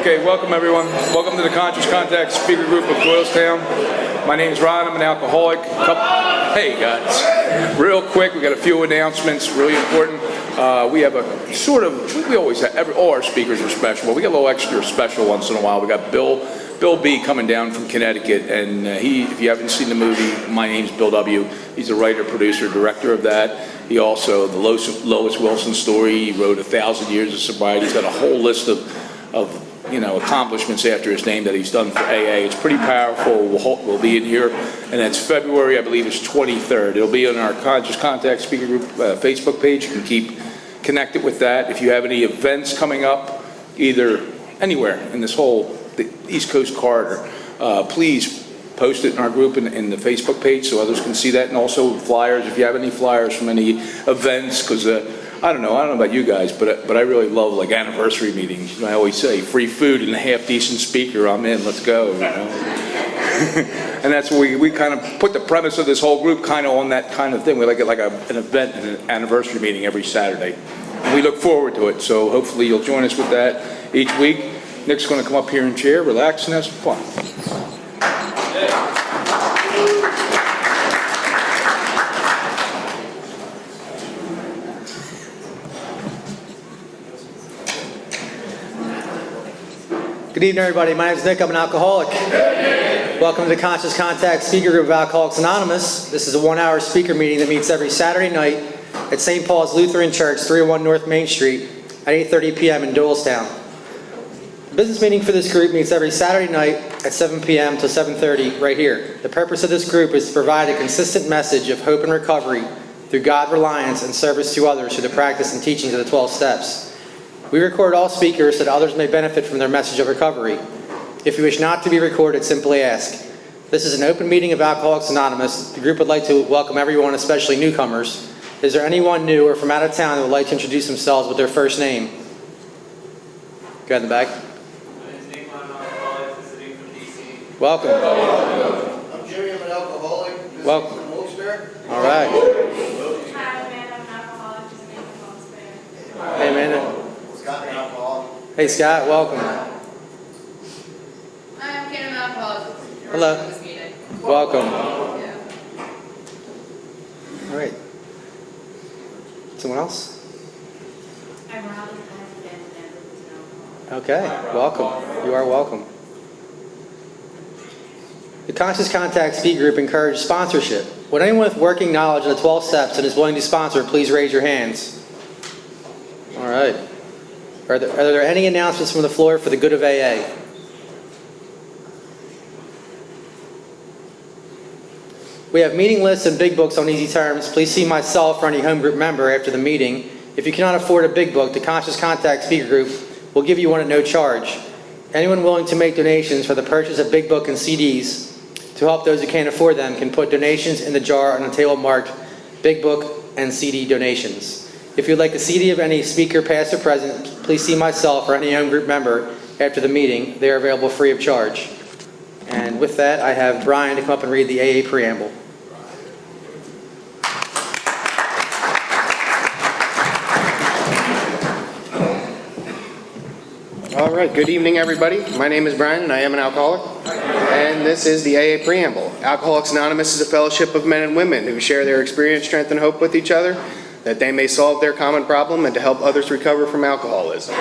Okay, welcome everyone. Welcome to the Conscious Contact Speaker Group of Doylestown. My name's Ron, I'm an alcoholic. Hey guys, real quick, we got a few announcements, really important. We have a sort of, we always have, all our speakers are special, but we got a little extra special once in a while. We got Bill B coming down from Connecticut, and if you haven't seen the movie, My Name's Bill W., he's a writer, producer, director of that. He also, the Lois Wilson story, he wrote 1,000 Years of Sobriety. He's got a whole list of accomplishments after his name that he's done for AA. It's pretty powerful. We'll be in here, and that's February, I believe it's 23rd. It'll be on our Conscious Contact Speaker Group Facebook page. You can keep connected with that. If you have any events coming up, either anywhere in this whole the East Coast corridor, please post it in our group in the Facebook page so others can see that, and also flyers. If you have any flyers from any events, because I don't know about you guys, but I really love like anniversary meetings. I always say free food and a half decent speaker, I'm in, let's go, you know. And that's what we kind of put the premise of this whole group kind of on that kind of thing. We like it like an event and an anniversary meeting every Saturday. And we look forward to it, so hopefully you'll join us with that each week. Nick's going to come up here and chair, relax, and have some fun. Good evening, everybody. My name is Nick. I'm an alcoholic. Welcome to the Conscious Contact Speaker Group of Alcoholics Anonymous. This is a 1-hour speaker meeting that meets every Saturday night at St. Paul's Lutheran Church, 301 North Main Street at 8:30 p.m. in Doylestown. The business meeting for this group meets every Saturday night at 7 p.m. to 7:30 right here. The purpose of this group is to provide a consistent message of hope and recovery through God reliance and service to others through the practice and teachings of the 12 steps. We record all speakers so that others may benefit from their message of recovery. If you wish not to be recorded, simply ask. This is an open meeting of Alcoholics Anonymous. The group would like to welcome everyone, especially newcomers. Is there anyone new or from out of town that would like to introduce themselves with their first name? Go ahead in the back. My name is Nick. I'm an alcoholic visiting from DC. Welcome. I'm Jerry. I'm an alcoholic visiting Welcome. from Wilkes-Barre. All right. Hi, Amanda. I'm an alcoholic visiting from Wilkes-Barre. Hey, Amanda. Scott, an alcoholic. Hey, Scott. Welcome. Hi, I'm Kate. I'm an alcoholic. Hello. This meeting. Welcome. Yeah. All right. Someone else? I'm Ron. I have a family member who's an alcoholic. Okay. Welcome. You are welcome. The Conscious Contact Speaker Group encourages sponsorship. Would anyone with working knowledge of the 12 steps and is willing to sponsor, please raise your hands. All right. Are there any announcements from the floor for the good of AA? We have meeting lists and big books on easy terms. Please see myself or any home group member after the meeting. If you cannot afford a big book, the Conscious Contact Speaker Group will give you one at no charge. Anyone willing to make donations for the purchase of big book and CDs to help those who can't afford them can put donations in the jar on a table marked Big Book and CD Donations. If you'd like a CD of any speaker, past or present, please see myself or any home group member after the meeting. They are available free of charge. And with that, I have Brian to come up and read the AA preamble. All right, good evening, everybody. My name is Brian, and I am an alcoholic. And this is the AA preamble. Alcoholics Anonymous is a fellowship of men and women who share their experience, strength, and hope with each other, that they may solve their common problem and to help others recover from alcoholism.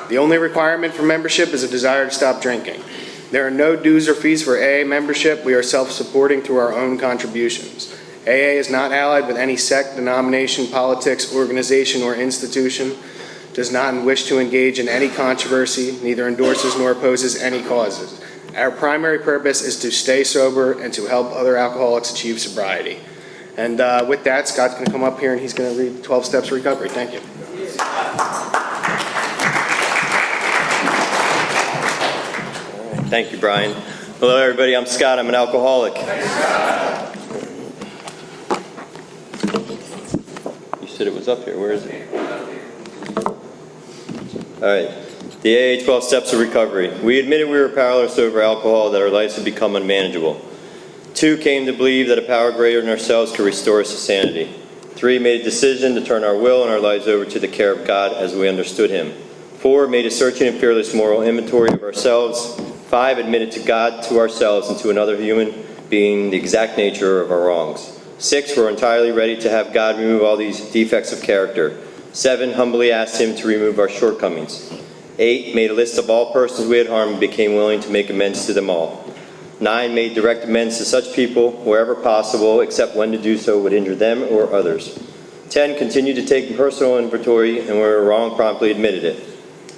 The only requirement for membership is a desire to stop drinking. There are no dues or fees for AA membership. We are self-supporting through our own contributions. AA is not allied with any sect, denomination, politics, organization, or institution, does not wish to engage in any controversy, neither endorses nor opposes any causes. Our primary purpose is to stay sober and to help other alcoholics achieve sobriety. And with that, Scott's going to come up here and he's going to read 12 Steps to Recovery. Thank you. Thank you, Brian. Hello, everybody. I'm Scott. I'm an alcoholic. You said it was up here. Where is it? All right. The AA 12 Steps of Recovery. We admitted we were powerless over alcohol, that our lives had become unmanageable. 2, came to believe that a power greater than ourselves could restore us to sanity. 3, made a decision to turn our will and our lives over to the care of God as we understood Him. 4, made a searching and fearless moral inventory of ourselves. 5, admitted to God, to ourselves, and to another human being the exact nature of our wrongs. 6, were entirely ready to have God remove all these defects of character. 7, humbly asked Him to remove our shortcomings. 8, made a list of all persons we had harmed and became willing to make amends to them all. 9, made direct amends to such people wherever possible, except when to do so would injure them or others. 10, continued to take personal inventory and where we were wrong, promptly admitted it.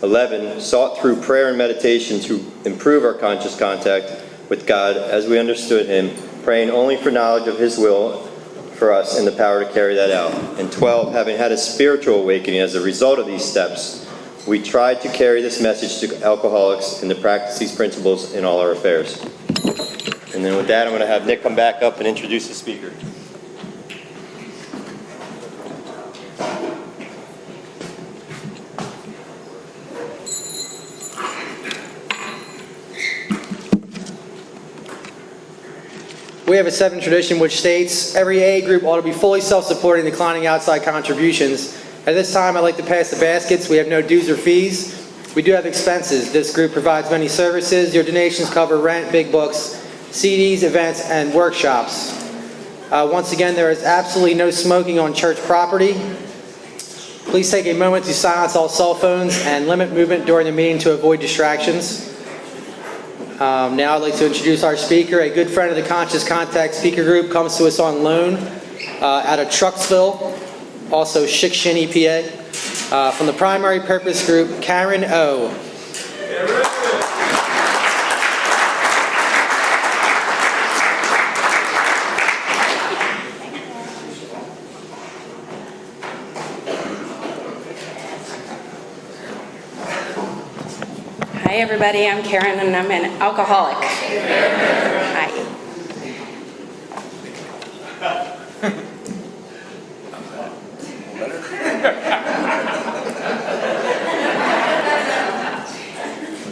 11, sought through prayer and meditation to improve our conscious contact with God as we understood Him, praying only for knowledge of His will for us and the power to carry that out. And 12, having had a spiritual awakening as a result of these steps, we tried to carry this message to alcoholics and to practice these principles in all our affairs. And then with that, I'm going to have Nick come back up and introduce the speaker. We have a 7 tradition which states every AA group ought to be fully self-supporting, declining outside contributions. At this time, I'd like to pass the baskets. We have no dues or fees. We do have expenses. This group provides many services. Your donations cover rent, big books, CDs, events, and workshops. Once again, there is absolutely no smoking on church property. Please take a moment to silence all cell phones and limit movement during the meeting to avoid distractions. Now I'd like to introduce our speaker. A good friend of the Conscious Contact Speaker Group comes to us on loan out of Trucksville, also Shikshinny, PA. From the Primary Purpose Group, Karen O. Hi everybody, I'm Karen and I'm an alcoholic. Hi.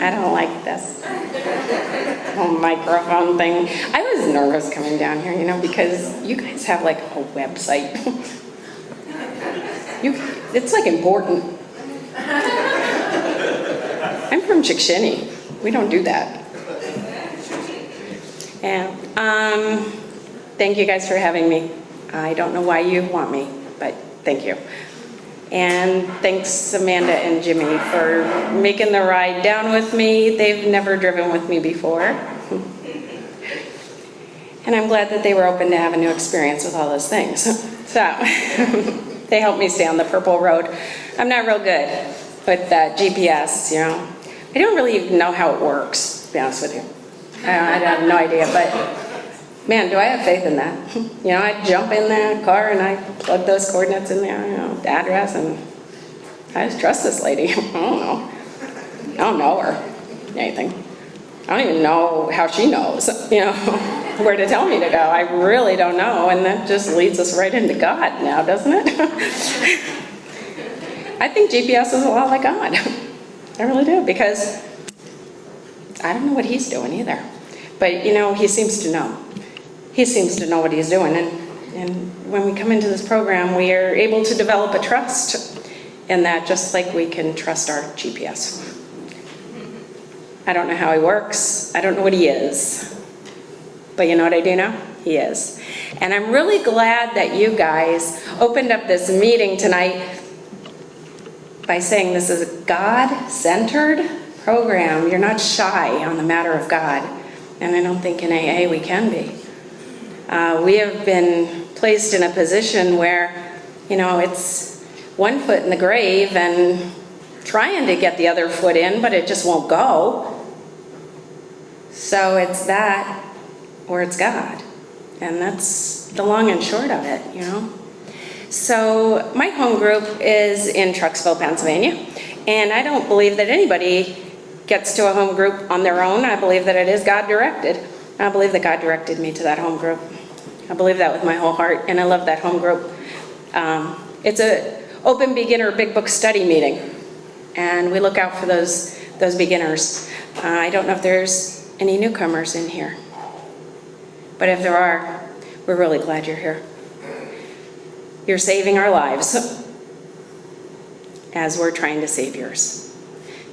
I don't like this whole microphone thing. I was nervous coming down here, because you guys have like a website. It's like important. I'm from Chickshinny. We don't do that. And thank you guys for having me. I don't know why you want me, but thank you. And thanks Amanda and Jimmy for making the ride down with me. They've never driven with me before. And I'm glad that they were open to have a new experience with all those things. So they helped me stay on the purple road. I'm not real good with that GPS, I don't really even know how it works, to be honest with you. I have no idea, but man, do I have faith in that. I jump in that car and I plug those coordinates in there, the address, and I just trust this lady. I don't know. I don't know her, anything. I don't even know how she knows, where to tell me to go. I really don't know, and that just leads us right into God now, doesn't it? I think GPS is a lot like God. I really do, because I don't know what he's doing either. But, he seems to know. He seems to know what he's doing. And when we come into this program, we are able to develop a trust in that, just like we can trust our GPS. I don't know how he works. I don't know what he is. But you know what I do know? He is. And I'm really glad that you guys opened up this meeting tonight by saying this is a God-centered program. You're not shy on the matter of God. And I don't think in AA we can be. We have been placed in a position where, it's one foot in the grave and trying to get the other foot in, but it just won't go. So it's that or it's God. And that's the long and short of it, So my home group is in Trucksville, Pennsylvania, and I don't believe that anybody gets to a home group on their own. I believe that it is God-directed. I believe that God directed me to that home group. I believe that with my whole heart, and I love that home group. It's an open beginner big book study meeting, and we look out for those beginners. I don't know if there's any newcomers in here, but if there are, we're really glad you're here. You're saving our lives as we're trying to save yours.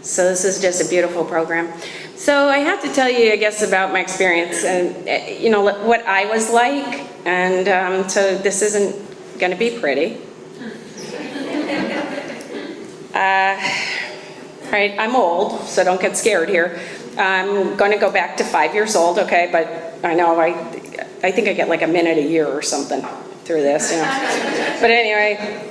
So this is just a beautiful program. So I have to tell you, I guess, about my experience and, what I was like. And so this isn't going to be pretty. Right, I'm old, so don't get scared here. I'm going to go back to 5 years old, okay? But I know I think I get like a minute a year or something through this, But anyway,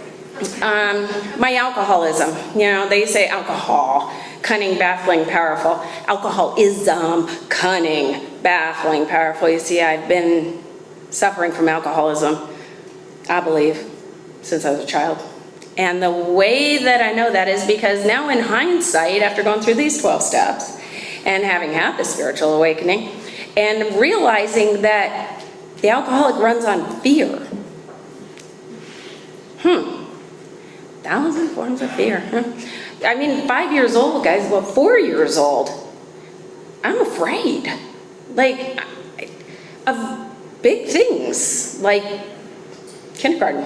my alcoholism, they say alcohol, cunning, baffling, powerful. Alcoholism, cunning, baffling, powerful. You see, I've been suffering from alcoholism, I believe, since I was a child. And the way that I know that is because now in hindsight, after going through these 12 steps and having had the spiritual awakening and realizing that the alcoholic runs on fear. 1,000 forms of fear. I mean, 5 years old, guys, well, 4 years old, I'm afraid. Like, of big things, like kindergarten.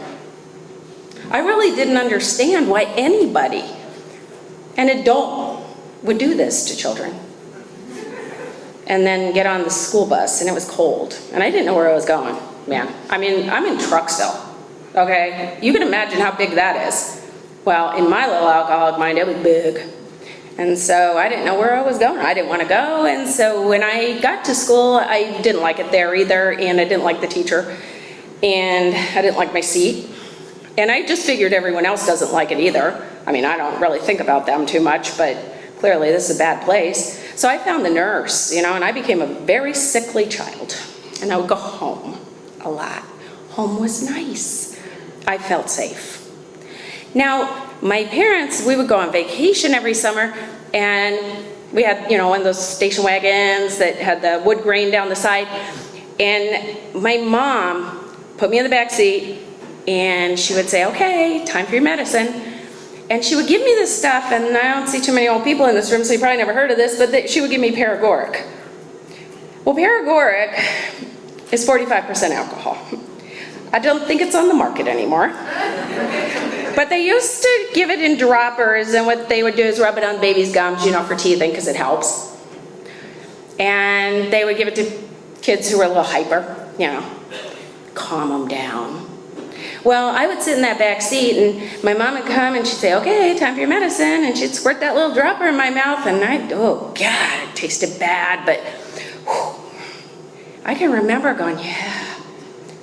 I really didn't understand why anybody, an adult, would do this to children. And then get on the school bus, and it was cold. And I didn't know where I was going, man. I mean, I'm in Trucksville, okay? You can imagine how big that is. Well, in my little alcoholic mind, it was big. And so I didn't know where I was going. I didn't want to go. And so when I got to school, I didn't like it there either, and I didn't like the teacher, and I didn't like my seat. And I just figured everyone else doesn't like it either. I mean, I don't really think about them too much, but clearly this is a bad place. So I found the nurse, and I became a very sickly child. And I would go home a lot. Home was nice. I felt safe. Now, my parents, we would go on vacation every summer, and we had, one of those station wagons that had the wood grain down the side. And my mom put me in the back seat, and she would say, okay, time for your medicine. And she would give me this stuff, and I don't see too many old people in this room, so you probably never heard of this, but she would give me paregoric. Well, paregoric is 45% alcohol. I don't think it's on the market anymore. But they used to give it in droppers, and what they would do is rub it on babies' gums, for teething, because it helps. And they would give it to kids who were a little hyper, calm them down. Well, I would sit in that back seat, and my mom would come, and she'd say, okay, time for your medicine, and she'd squirt that little dropper in my mouth, and oh, God, it tasted bad, but I can remember going, yeah,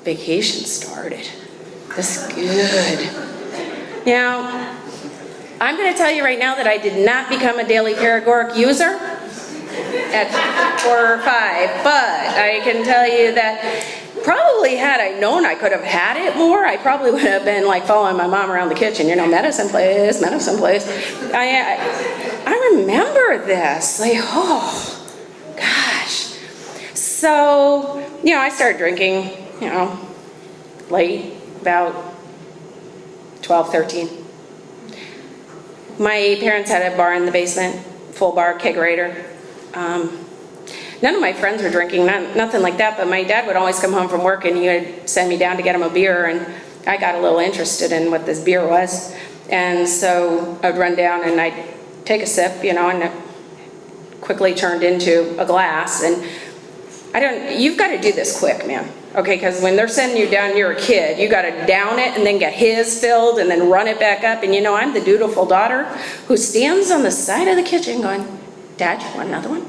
vacation started. This is good. Now, I'm going to tell you right now that I did not become a daily paregoric user at 4 or 5, but I can tell you that probably had I known I could have had it more, I probably would have been like following my mom around the kitchen, medicine place, medicine place. I remember this, like, oh, gosh. So, I started drinking, late, about 12, 13. My parents had a bar in the basement, full bar, kegerator. None of my friends were drinking, nothing like that, but my dad would always come home from work and he would send me down to get him a beer, and I got a little interested in what this beer was. And so I'd run down and I'd take a sip, and it quickly turned into a glass. And you've got to do this quick, man. Okay, because when they're sending you down, you're a kid, you got to down it and then get his filled and then run it back up. And I'm the dutiful daughter who stands on the side of the kitchen going, Dad, you want another one?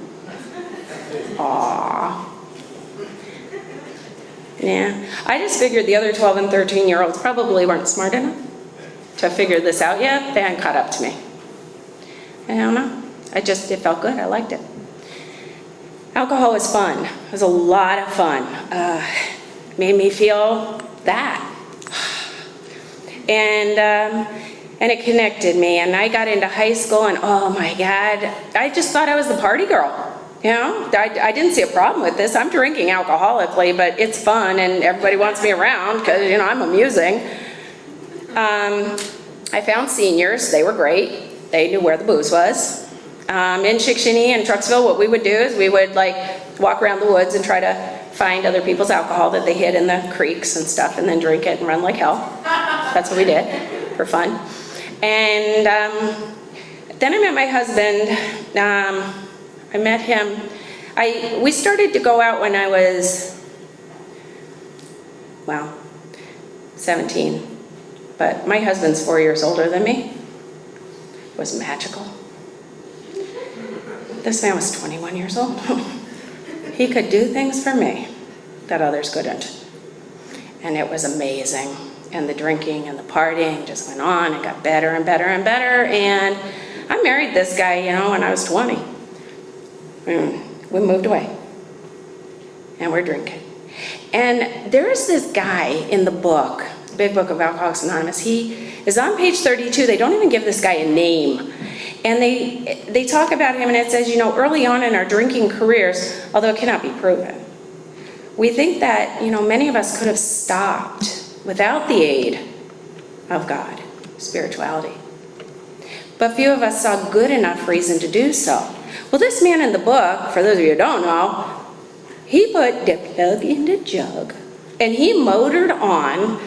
Aww. Yeah, I just figured the other 12 and 13-year-olds probably weren't smart enough to figure this out yet. They hadn't caught up to me. I don't know. It felt good. I liked it. Alcohol was fun. It was a lot of fun. Made me feel that. And it connected me. And I got into high school, and oh my God, I just thought I was the party girl. I didn't see a problem with this. I'm drinking alcoholically, but it's fun, and everybody wants me around because, I'm amusing. I found seniors. They were great. They knew where the booze was. In Chickasha and Trucksville, what we would do is we would walk around the woods and try to find other people's alcohol that they hid in the creeks and stuff, and then drink it and run like hell. That's what we did for fun. And Then I met my husband. I met him. We started to go out when I was, 17. But my husband's 4 years older than me. It was magical. This man was 21 years old. He could do things for me that others couldn't. And it was amazing. And the drinking and the partying just went on and got better and better and better. And I married this guy, when I was 20. We moved away. And we're drinking. And there's this guy in the book, Big Book of Alcoholics Anonymous. He is on page 32. They don't even give this guy a name. And they talk about him, and it says, early on in our drinking careers, although it cannot be proven, we think that, many of us could have stopped without the aid of God, spirituality. But few of us saw good enough reason to do so. Well, this man in the book, for those of you who don't know, he put the plug in the jug, and he motored on,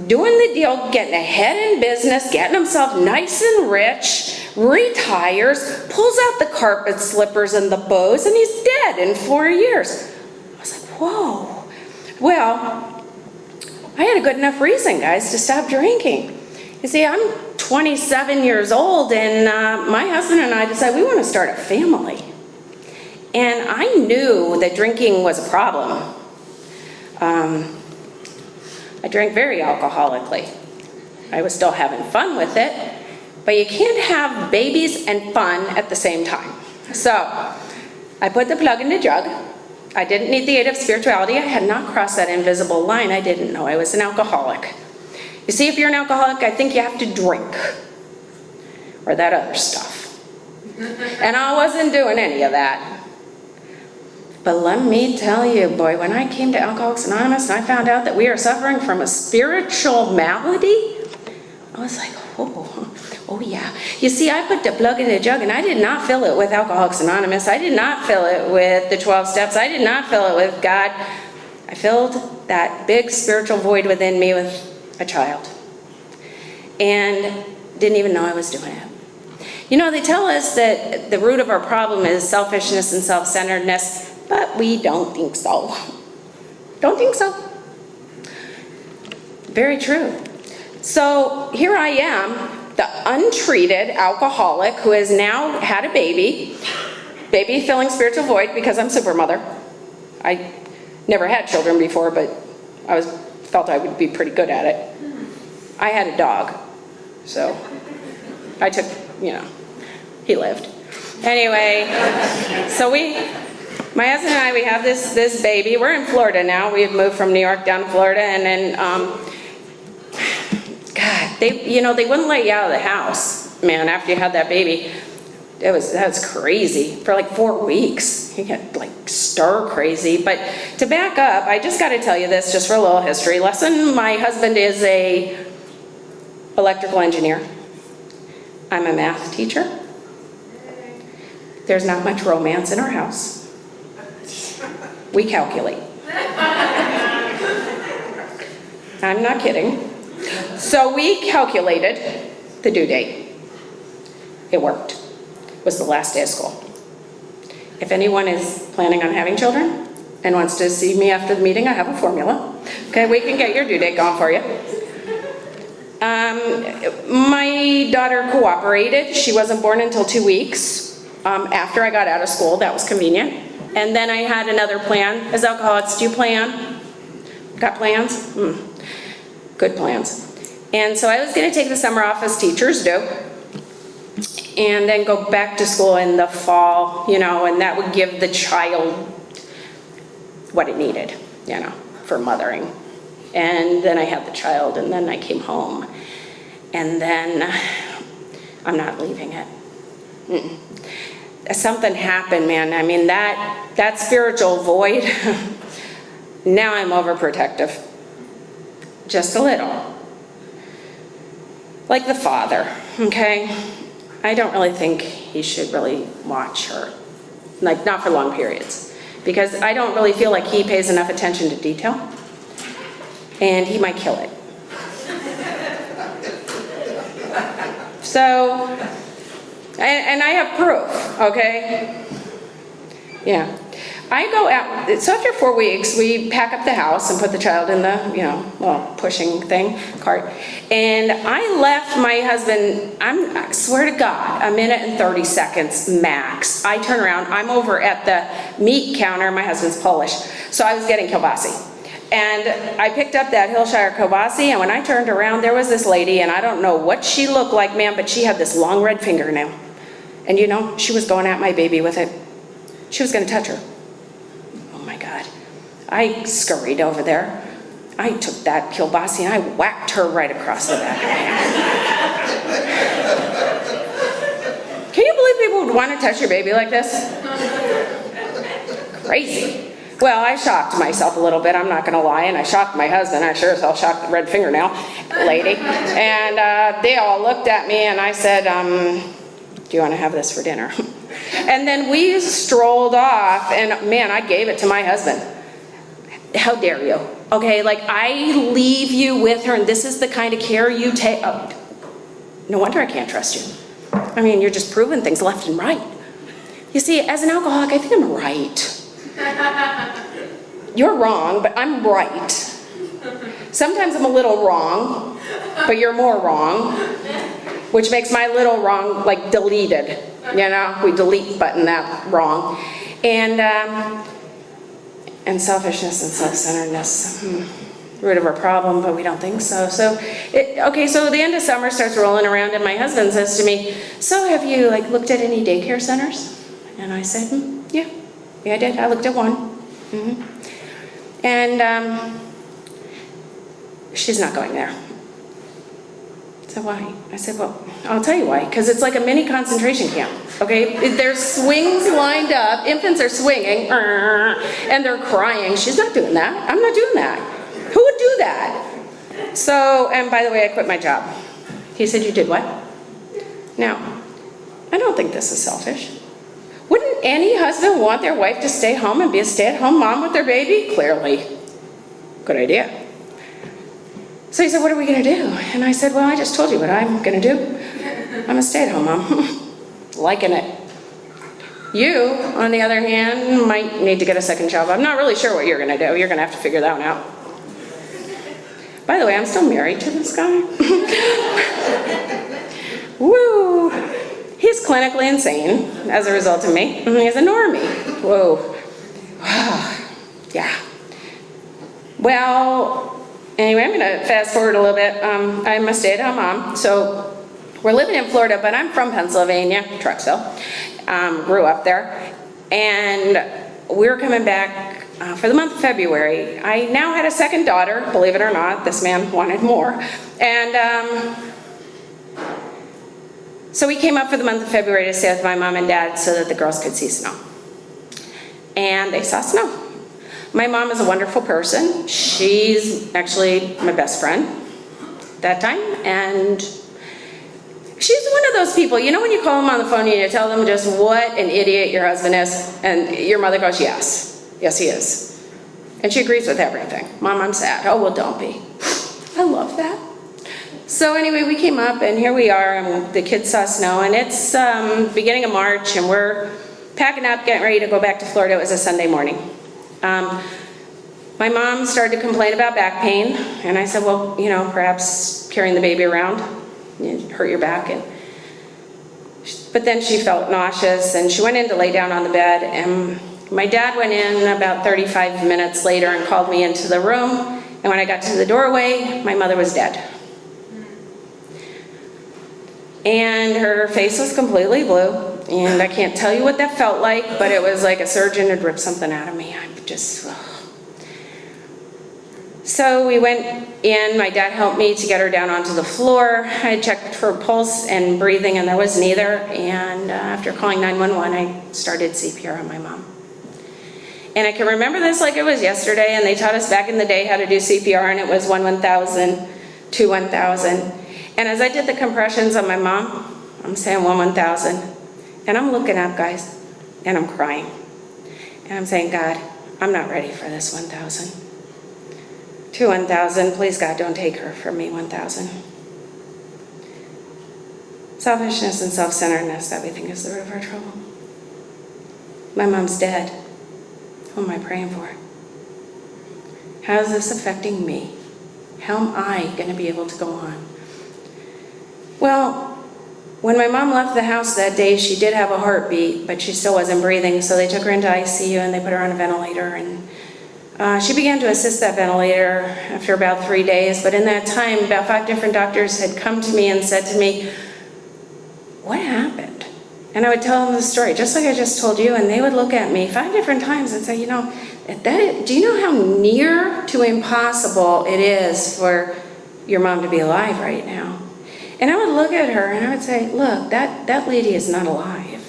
doing the deal, getting ahead in business, getting himself nice and rich, retires, pulls out the carpet slippers and the bows, and he's dead in 4 years. I was like, whoa. Well, I had a good enough reason, guys, to stop drinking. You see, I'm 27 years old, and my husband and I decided we want to start a family. And I knew that drinking was a problem. I drank very alcoholically. I was still having fun with it, but you can't have babies and fun at the same time. So I put the plug in the jug. I didn't need the aid of spirituality. I had not crossed that invisible line. I didn't know I was an alcoholic. You see, if you're an alcoholic, I think you have to drink, or that other stuff. And I wasn't doing any of that. But let me tell you, boy, when I came to Alcoholics Anonymous and I found out that we are suffering from a spiritual malady, I was like, oh yeah. You see, I put the plug in the jug, and I did not fill it with Alcoholics Anonymous. I did not fill it with the 12 steps. I did not fill it with God. I filled that big spiritual void within me with a child. And didn't even know I was doing it. They tell us that the root of our problem is selfishness and self-centeredness, but we don't think so. Don't think so. Very true. So here I am, the untreated alcoholic who has now had a baby filling spiritual void because I'm super mother. I never had children before, but I felt I would be pretty good at it. I had a dog, so I took, he lived. Anyway, so my husband and I, we have this baby. We're in Florida now. We have moved from New York down to Florida, and then, God, they wouldn't let you out of the house, man, after you had that baby. That was crazy. For like 4 weeks. You get stir crazy. But to back up, I just got to tell you this, just for a little history lesson. My husband is a electrical engineer. I'm a math teacher. There's not much romance in our house. We calculate. I'm not kidding. So we calculated the due date. It worked. It was the last day of school. If anyone is planning on having children and wants to see me after the meeting, I have a formula. Okay, we can get your due date going for you. My daughter cooperated. She wasn't born until 2 weeks after I got out of school. That was convenient. And then I had another plan. As alcoholics, do you plan? Got plans? Good plans. And so I was going to take the summer off as teachers do, and then go back to school in the fall, and that would give the child what it needed, for mothering. And then I had the child, and then I came home. And then I'm not leaving it. Something happened, man. I mean, that spiritual void, now I'm overprotective. Just a little. Like the father, okay? I don't really think he should really watch her. Not for long periods. Because I don't really feel like he pays enough attention to detail. And he might kill it. So, and I have proof, okay? Yeah. I go out, so after 4 weeks, we pack up the house and put the child in the, little pushing thing, cart. And I left my husband, I swear to God, 1 minute and 30 seconds max. I turn around, I'm over at the meat counter, my husband's Polish, so I was getting kielbasi. And I picked up that Hillshire kielbasi, and when I turned around, there was this lady, and I don't know what she looked like, ma'am, but she had this long red fingernail. And she was going at my baby with it. She was gonna touch her. God. I scurried over there. I took that kielbasi and I whacked her right across the back. Can you believe people would want to touch your baby like this? Crazy. Well, I shocked myself a little bit, I'm not going to lie, and I shocked my husband. I sure as hell shocked the red fingernail lady. And they all looked at me and I said, do you want to have this for dinner? And then we strolled off, and man, I gave it to my husband. How dare you? Okay, like I leave you with her, and this is the kind of care you take. Oh, no wonder I can't trust you. I mean, you're just proving things left and right. You see, as an alcoholic, I think I'm right. You're wrong, but I'm right. Sometimes I'm a little wrong, but you're more wrong, which makes my little wrong like deleted. We delete button that wrong. And selfishness and self-centeredness, root of our problem, but we don't think so. So the end of summer starts rolling around, and my husband says to me, so have you looked at any daycare centers? And I said, yeah, I did. I looked at one. And she's not going there. So why? I said, well, I'll tell you why. Because it's like a mini concentration camp, okay? There's swings lined up. Infants are swinging, and they're crying. She's not doing that. I'm not doing that. Who would do that? So, and by the way, I quit my job. He said, you did what? Now, I don't think this is selfish. Wouldn't any husband want their wife to stay home and be a stay-at-home mom with their baby? Clearly. Good idea. So he said, what are we going to do? And I said, well, I just told you what I'm going to do. I'm a stay-at-home mom. Liking it. You, on the other hand, might need to get a second job. I'm not really sure what you're going to do. You're going to have to figure that one out. By the way, I'm still married to this guy. Woo! He's clinically insane as a result of me. He's a normie. Whoa. Yeah. Well, anyway, I'm going to fast forward a little bit. I'm a stay-at-home mom, so we're living in Florida, but I'm from Pennsylvania, Truxville. Grew up there, and we were coming back for the month of February. I now had a second daughter, believe it or not. This man wanted more, and so we came up for the month of February to stay with my mom and dad so that the girls could see snow, and they saw snow. My mom is a wonderful person. She's actually my best friend that time, and she's one of those people, you know when you call them on the phone and you tell them just what an idiot your husband is, and your mother goes, yes, he is. And she agrees with everything. Mom, I'm sad. Oh, well, don't be. I love that. So anyway, we came up, and here we are, and the kids saw snow, and it's beginning of March, and we're packing up, getting ready to go back to Florida. It was a Sunday morning. My mom started to complain about back pain, and I said, well, perhaps carrying the baby around, hurt your back. But then she felt nauseous, and she went in to lay down on the bed, and my dad went in about 35 minutes later and called me into the room, and when I got to the doorway, my mother was dead. And her face was completely blue, and I can't tell you what that felt like, but it was like a surgeon had ripped something out of me. So we went in, my dad helped me to get her down onto the floor. I checked for pulse and breathing, and there was neither, and after calling 911, I started CPR on my mom. And I can remember this like it was yesterday, and they taught us back in the day how to do CPR, and it was 1-1,000, 2-1,000. And as I did the compressions on my mom, I'm saying 1-1,000. And I'm looking up, guys, and I'm crying. And I'm saying, God, I'm not ready for this 1,000. 2-1,000, please God, don't take her from me, 1,000. Selfishness and self-centeredness that we think is the root of our trouble. My mom's dead. Who am I praying for? How is this affecting me? How am I going to be able to go on? Well, when my mom left the house that day, she did have a heartbeat, but she still wasn't breathing, so they took her into ICU and they put her on a ventilator, and she began to assist that ventilator after about 3 days, but in that time, about 5 different doctors had come to me and said to me, "What happened?" And I would tell them the story, just like I just told you, and they would look at me 5 different times and say, do you know how near to impossible it is for your mom to be alive right now? And I would look at her and I would say, look, that lady is not alive.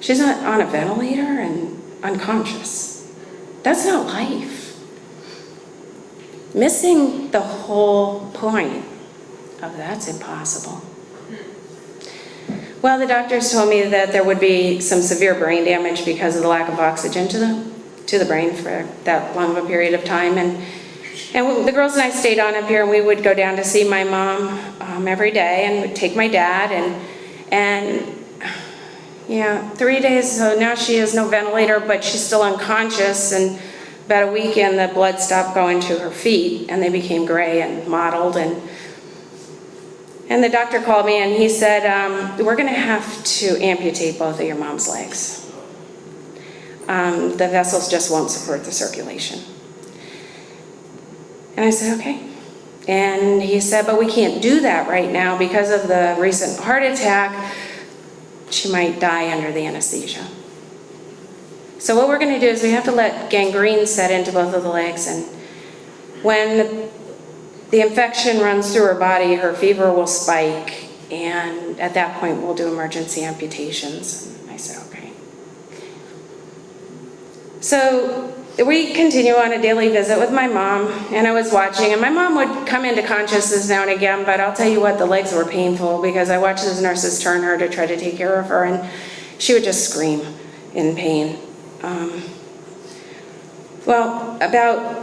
She's not on a ventilator and unconscious. That's not life. Missing the whole point of that's impossible. Well, the doctors told me that there would be some severe brain damage because of the lack of oxygen to the brain for that long of a period of time. And the girls and I stayed on up here, and we would go down to see my mom every day, and would take my dad, and 3 days, so now she has no ventilator, but she's still unconscious, and about a week in, the blood stopped going to her feet, and they became gray and mottled, and the doctor called me, and he said, we're going to have to amputate both of your mom's legs. The vessels just won't support the circulation. And I said, okay. And he said, but we can't do that right now because of the recent heart attack. She might die under the anesthesia. So what we're going to do is we have to let gangrene set into both of the legs, and when the infection runs through her body, her fever will spike, and at that point we'll do emergency amputations. And I said, okay. So we continue on a daily visit with my mom, and I was watching, and my mom would come into consciousness now and again, but I'll tell you what, the legs were painful because I watched those nurses turn her to try to take care of her, and she would just scream in pain. Well, about,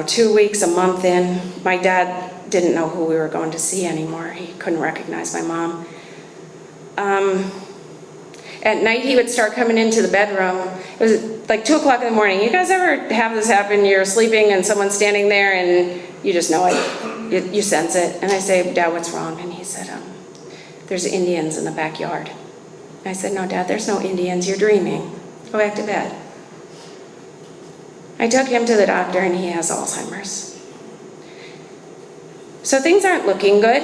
2 weeks, a month in, my dad didn't know who we were going to see anymore. He couldn't recognize my mom. At night, he would start coming into the bedroom. It was like 2 o'clock in the morning. You guys ever have this happen? You're sleeping and someone's standing there and you just know it. You sense it. And I say, Dad, what's wrong? And he said, there's Indians in the backyard. And I said, no, Dad, there's no Indians. You're dreaming. Go back to bed. I took him to the doctor, and he has Alzheimer's. So things aren't looking good.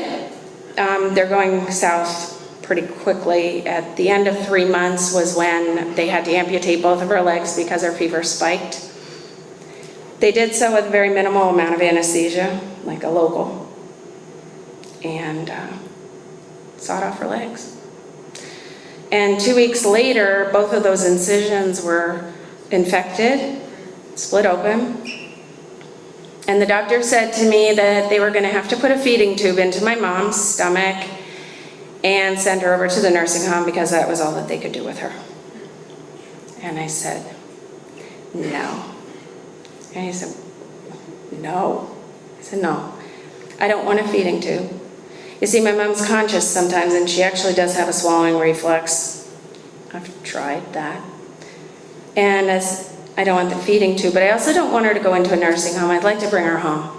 They're going south pretty quickly. At the end of 3 months was when they had to amputate both of her legs because her fever spiked. They did so with a very minimal amount of anesthesia, like a local, and sawed off her legs. And 2 weeks later, both of those incisions were infected, split open. And the doctor said to me that they were going to have to put a feeding tube into my mom's stomach and send her over to the nursing home because that was all that they could do with her. And I said, no. And he said, no. I said, no, I don't want a feeding tube. You see, my mom's conscious sometimes, and she actually does have a swallowing reflex. I've tried that. And I don't want the feeding tube, but I also don't want her to go into a nursing home. I'd like to bring her home.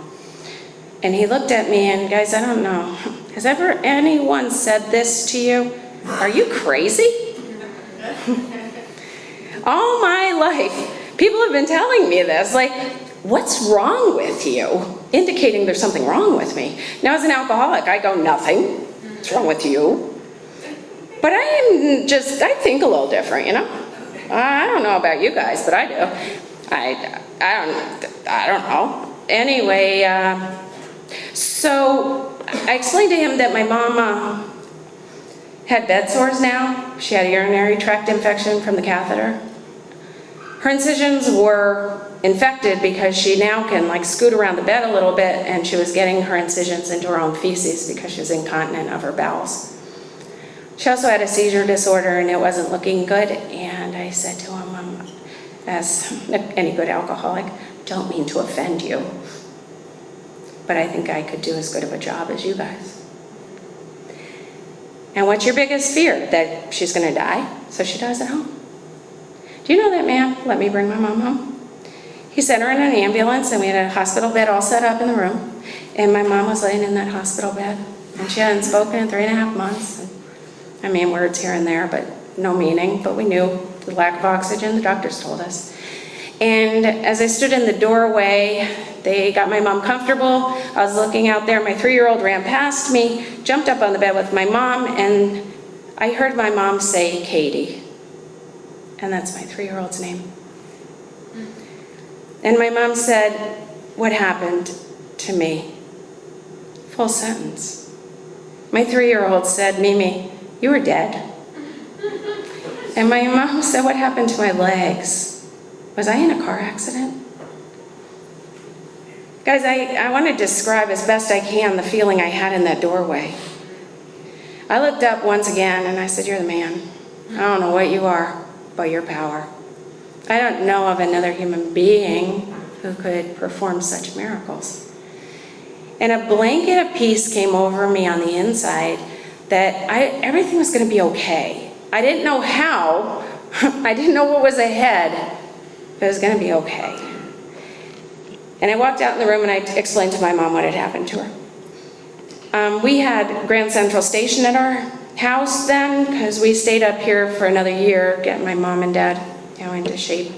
And he looked at me, and guys, I don't know. Has ever anyone said this to you? Are you crazy? All my life, people have been telling me this, like, what's wrong with you? Indicating there's something wrong with me. Now, as an alcoholic, I go, nothing. What's wrong with you? But I think a little different, you know? I don't know about you guys, but I do. I don't know. Anyway, so I explained to him that my mom had bed sores now. She had a urinary tract infection from the catheter. Her incisions were infected because she now can scoot around the bed a little bit, and she was getting her incisions into her own feces because she was incontinent of her bowels. She also had a seizure disorder, and it wasn't looking good. And I said to him, as any good alcoholic, don't mean to offend you, but I think I could do as good of a job as you guys. And what's your biggest fear? That she's going to die, so she dies at home. Do you know that man let me bring my mom home? He sent her in an ambulance, and we had a hospital bed all set up in the room. And my mom was laying in that hospital bed, and she hadn't spoken in 3.5 months. I mean, words here and there, but no meaning. But we knew the lack of oxygen, the doctors told us. And as I stood in the doorway, they got my mom comfortable. I was looking out there. My 3-year-old ran past me, jumped up on the bed with my mom, and I heard my mom say, Katie. And that's my 3-year-old's name. And my mom said, what happened to me? Full sentence. My 3-year-old said, Mimi, you were dead. And my mom said, what happened to my legs? Was I in a car accident? Guys, I want to describe as best I can the feeling I had in that doorway. I looked up once again and I said, you're the man. I don't know what you are, but your power. I don't know of another human being who could perform such miracles. And a blanket of peace came over me on the inside that everything was going to be okay. I didn't know how. I didn't know what was ahead. But it was going to be okay. And I walked out in the room and I explained to my mom what had happened to her. We had Grand Central Station at our house then, because we stayed up here for another year, getting my mom and dad into shape,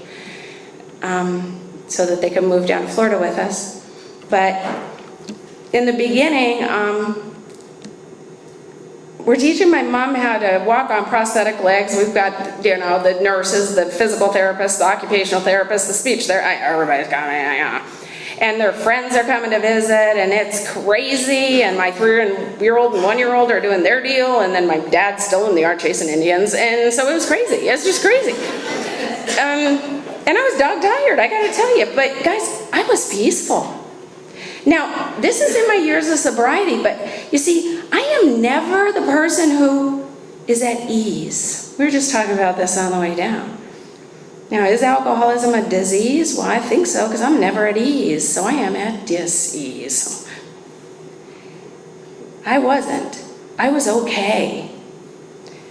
so that they could move down to Florida with us. But in the beginning, we're teaching my mom how to walk on prosthetic legs. We've got, the nurses, the physical therapists, the occupational therapists, the speech therapist, everybody's coming, and their friends are coming to visit, and it's crazy, and my 3-year-old and 1-year-old are doing their deal, and then my dad's still in the yard chasing Indians, and so it was crazy. It's just crazy. And I was dog tired, I gotta tell you, but guys, I was peaceful. Now, this is in my years of sobriety, but you see, I am never the person who is at ease. We were just talking about this on the way down. Now, is alcoholism a disease? Well, I think so, because I'm never at ease, so I am at dis-ease. I wasn't. I was okay.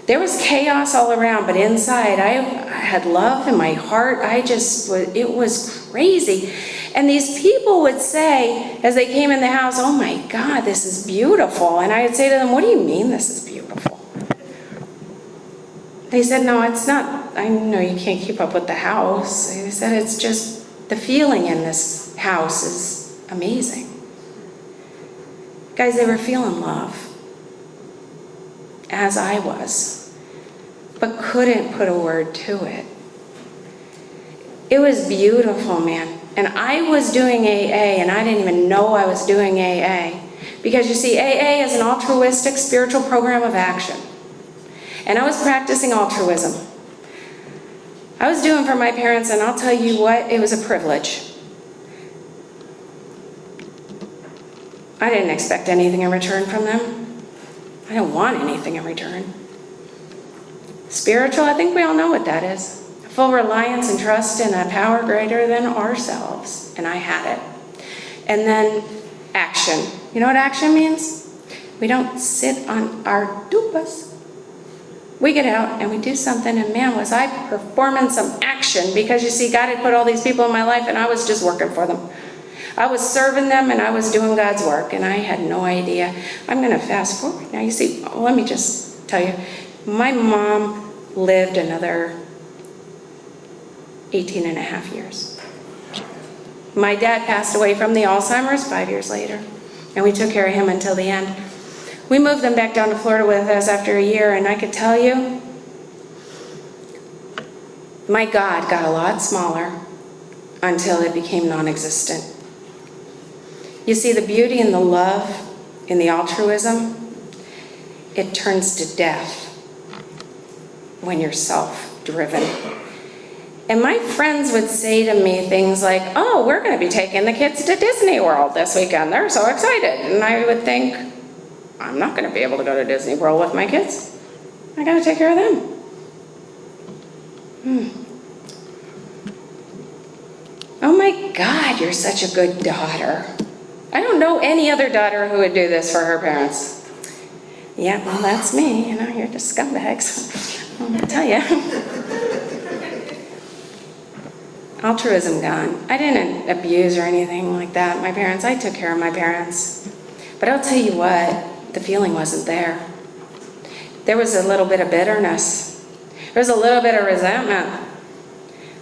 There was chaos all around, but inside, I had love in my heart. It was crazy. And these people would say, as they came in the house, oh my God, this is beautiful. And I would say to them, what do you mean this is beautiful? They said, no, it's not. I know you can't keep up with the house. They said, it's just the feeling in this house is amazing. Guys, they were feeling love, as I was, but couldn't put a word to it. It was beautiful, man. And I was doing AA, and I didn't even know I was doing AA. Because you see, AA is an altruistic spiritual program of action. And I was practicing altruism. I was doing for my parents, and I'll tell you what, it was a privilege. I didn't expect anything in return from them. I don't want anything in return. Spiritual, I think we all know what that is. Full reliance and trust in a power greater than ourselves. And I had it. And then action. You know what action means? We don't sit on our dupas. We get out and we do something, and man, was I performing some action, because you see, God had put all these people in my life and I was just working for them. I was serving them and I was doing God's work, and I had no idea. I'm going to fast forward. Now you see, let me just tell you, my mom lived another 18 and a half years. My dad passed away from the Alzheimer's 5 years later, and we took care of him until the end. We moved them back down to Florida with us after a year, and I could tell you, my God got a lot smaller until it became non-existent. You see, the beauty and the love in the altruism, it turns to death when you're self-driven. And my friends would say to me things like, oh, we're going to be taking the kids to Disney World this weekend. They're so excited. And I would think, I'm not going to be able to go to Disney World with my kids. I got to take care of them. Oh my God, you're such a good daughter. I don't know any other daughter who would do this for her parents. Yeah, well, that's me, you're just scumbags. I'll tell you. Altruism gone. I didn't abuse or anything like that. My parents, I took care of my parents. But I'll tell you what, the feeling wasn't there. There was a little bit of bitterness. There was a little bit of resentment.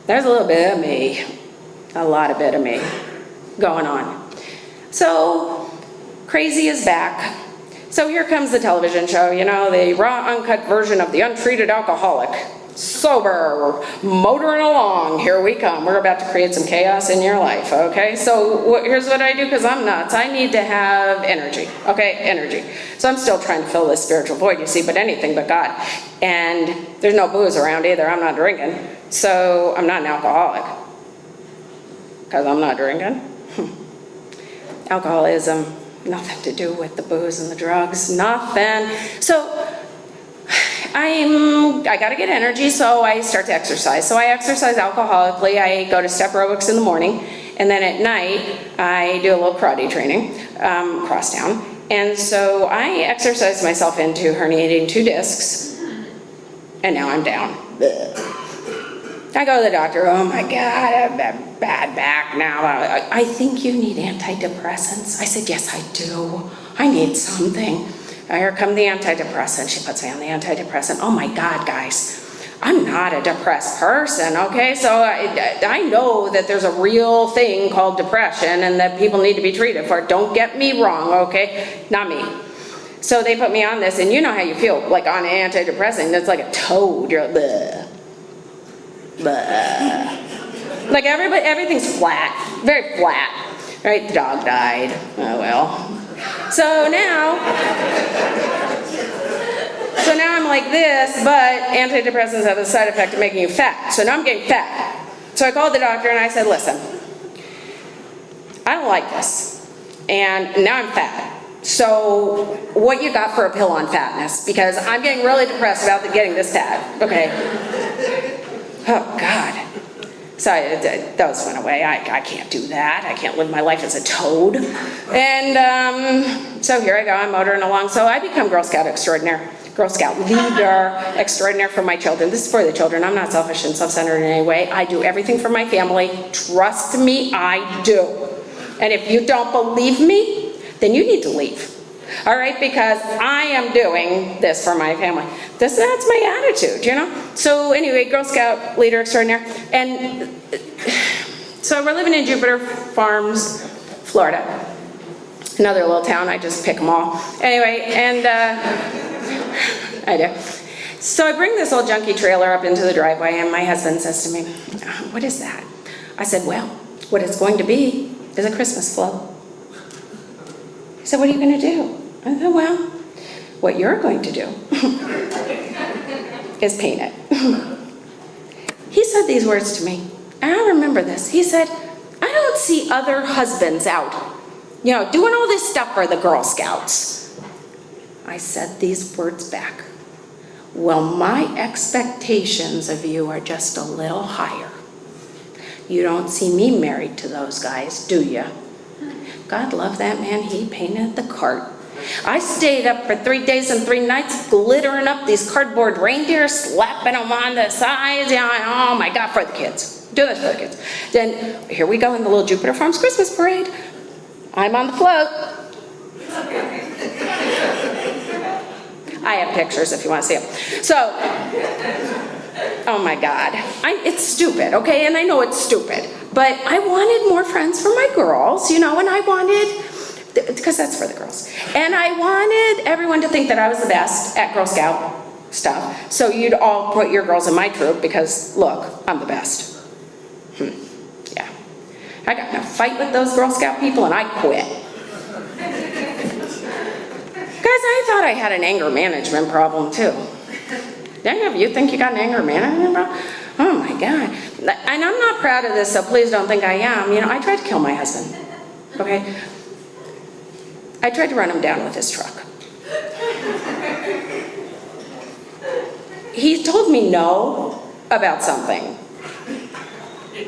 There's a little bit of me, a lot of bit of me going on. So, crazy is back. So here comes the television show, the raw, uncut version of the untreated alcoholic. Sober, motoring along, here we come. We're about to create some chaos in your life, okay? So here's what I do, because I'm nuts. I need to have energy, okay? Energy. So I'm still trying to fill this spiritual void, you see, but anything but God. And there's no booze around either. I'm not drinking. So I'm not an alcoholic, because I'm not drinking. Alcoholism, nothing to do with the booze and the drugs, nothing. So I got to get energy, so I start to exercise. So I exercise alcoholically. I go to step aerobics in the morning, and then at night I do a little karate training, cross down. And so I exercise myself into herniating 2 discs, and now I'm down. I go to the doctor. Oh my God, I have a bad back now. I think you need antidepressants. I said, yes, I do. I need something. Here come the antidepressant. She puts me on the antidepressant. Oh my God, guys, I'm not a depressed person, okay? So I know that there's a real thing called depression and that people need to be treated for it. Don't get me wrong, okay? Not me. So they put me on this, and you know how you feel, like on an antidepressant. It's like a toad. You're like, bleh, bleh. Like everything's flat, very flat, right? The dog died. Oh well. So now I'm like this, but antidepressants have the side effect of making you fat. So now I'm getting fat. So I called the doctor and I said, listen, I don't like this. And now I'm fat. So what you got for a pill on fatness? Because I'm getting really depressed about getting this fat. Okay. Oh, God. So those went away. I can't do that. I can't live my life as a toad. And so here I go. I'm motoring along. So I become Girl Scout extraordinaire. Girl Scout leader extraordinaire for my children. This is for the children. I'm not selfish and self-centered in any way. I do everything for my family. Trust me, I do. And if you don't believe me, then you need to leave. All right, because I am doing this for my family. That's my attitude, So anyway, Girl Scout leader extraordinaire. And so we're living in Jupiter Farms, Florida. Another little town, I just pick them all. Anyway, and I do. So I bring this old junky trailer up into the driveway, and my husband says to me, what is that? I said, well, what it's going to be is a Christmas float. He said, what are you going to do? I said, well, what you're going to do is paint it. He said these words to me, and I remember this. He said, I don't see other husbands out, doing all this stuff for the Girl Scouts. I said these words back. Well, my expectations of you are just a little higher. You don't see me married to those guys, do you? God love that man. He painted the cart. I stayed up for 3 days and 3 nights glittering up these cardboard reindeer, slapping them on the sides. Oh my God, for the kids. Do this for the kids. Then here we go in the little Jupiter Farms Christmas parade. I'm on the float. I have pictures if you want to see them. So, oh my God. It's stupid, okay? And I know it's stupid. But I wanted more friends for my girls, and I wanted, because that's for the girls. And I wanted everyone to think that I was the best at Girl Scout stuff. So you'd all put your girls in my troop because, look, I'm the best. Yeah. I got in a fight with those Girl Scout people and I quit. Guys, I thought I had an anger management problem too. Any of you think you got an anger management problem? Oh my God. And I'm not proud of this, so please don't think I am. I tried to kill my husband, okay? I tried to run him down with his truck. He told me no about something.